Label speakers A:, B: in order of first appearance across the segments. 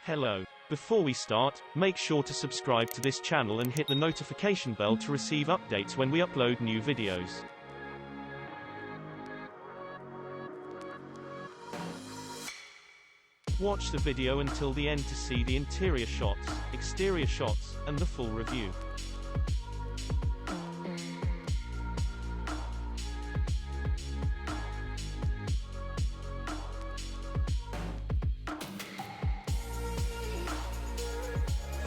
A: Hello. Before we start, make sure to subscribe to this channel and hit the notification bell to receive updates when we upload new videos. Watch the video until the end to see the interior shots, exterior shots, and the full review.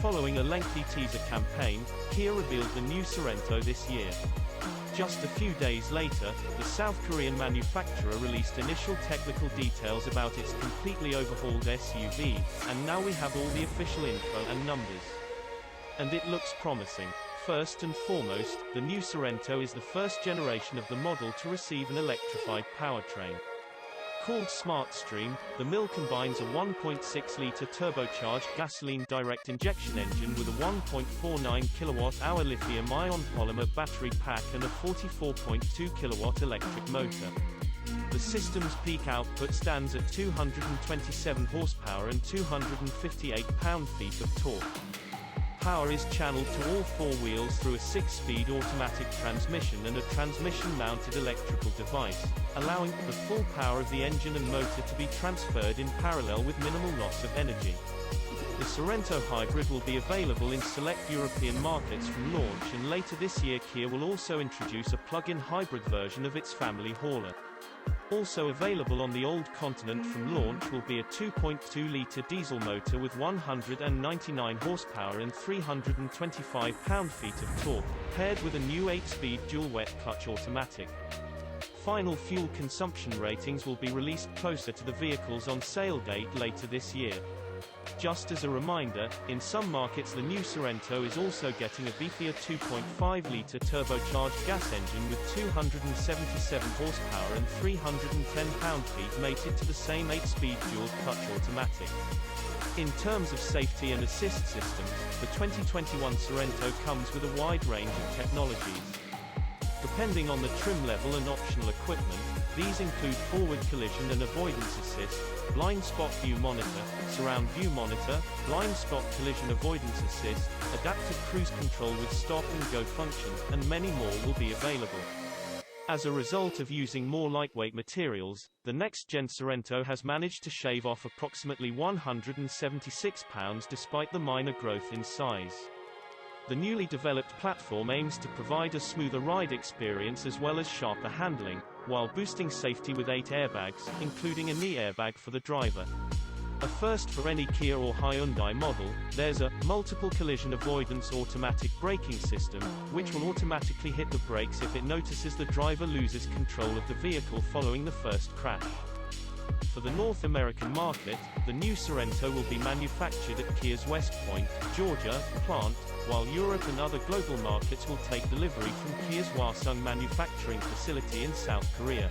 A: Following a lengthy teaser campaign, Kia revealed the new Sorento this year. Just a few days later, the South Korean manufacturer released initial technical details about its completely overhauled SUV, and now we have all the official info and numbers. And it looks promising. First and foremost, the new Sorento is the first generation of the model to receive an electrified powertrain. Called SmartStream, the mill combines a 1.6-liter turbocharged gasoline direct injection engine with a 1.49 kWh lithium-ion polymer battery pack and a 44.2 kW electric motor. The system's peak output stands at 227 horsepower and 258 pound-feet of torque. Power is channeled to all four wheels through a 6-speed automatic transmission and a transmission-mounted electrical device, allowing the full power of the engine and motor to be transferred in parallel with minimal loss of energy. The Sorento Hybrid will be available in select European markets from launch, and later this year Kia will also introduce a plug-in hybrid version of its family hauler. Also available on the old continent from launch will be a 2.2-liter diesel motor with 199 horsepower and 325 pound-feet of torque, paired with a new 8-speed dual wet clutch automatic. Final fuel consumption ratings will be released closer to the vehicle's on-sale date later this year. Just as a reminder, in some markets the new Sorento is also getting a beefier 2.5-liter turbocharged gas engine with 277 horsepower and 310 pound-feet mated to the same 8-speed dual clutch automatic. In terms of safety and assist systems, the 2021 Sorento comes with a wide range of technologies. Depending on the trim level and optional equipment, these include forward collision and avoidance assist, blind spot view monitor, surround view monitor, blind spot collision avoidance assist, adaptive cruise control with stop and go function, and many more will be available. As a result of using more lightweight materials, the next-gen Sorento has managed to shave off approximately 176 pounds despite the minor growth in size. The newly developed platform aims to provide a smoother ride experience as well as sharper handling, while boosting safety with 8 airbags, including a knee airbag for the driver. A first for any Kia or Hyundai model, there's a multiple collision avoidance automatic braking system, which will automatically hit the brakes if it notices the driver loses control of the vehicle following the first crash. For the North American market, the new Sorento will be manufactured at Kia's West Point, Georgia, plant, while Europe and other global markets will take delivery from Kia's Hwaseong manufacturing facility in South Korea.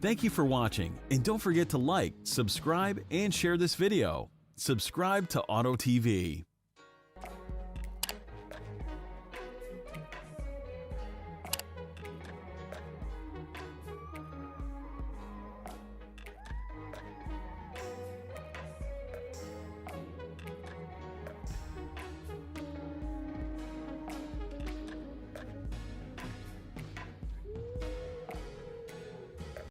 B: Thank you for watching, and don't forget to like, subscribe, and share this video. Subscribe to Auto TV.